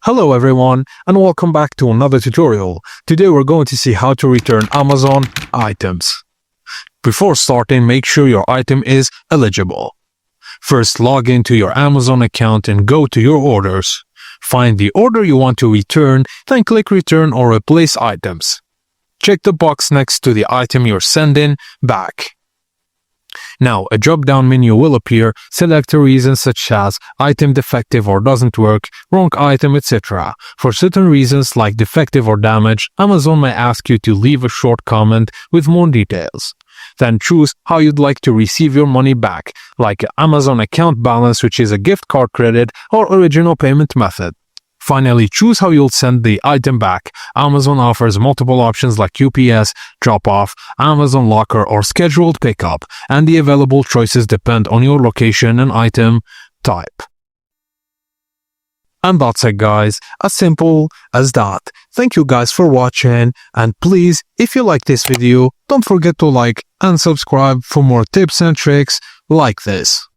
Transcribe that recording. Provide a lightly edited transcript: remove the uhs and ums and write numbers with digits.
Hello everyone and welcome back to another tutorial. Today we're going to see how to return Amazon items. Before starting, make sure your item is eligible. First, log into your Amazon account and go to your orders. Find the order you want to return, then click return or replace items. Check the box next to the item you're sending back. Now, a drop-down menu will appear. Select a reason such as item defective or doesn't work, wrong item, etc. For certain reasons like defective or damage, Amazon may ask you to leave a short comment with more details. Then choose how you'd like to receive your money back, like Amazon account balance, which is a gift card credit, or original payment method. Finally, choose how you'll send the item back. Amazon offers multiple options like UPS, drop-off, Amazon Locker, or scheduled pickup, and the available choices depend on your location and item type. And that's it, guys. As simple as that. Thank you guys for watching, and please, if you like this video, don't forget to like and subscribe for more tips and tricks like this.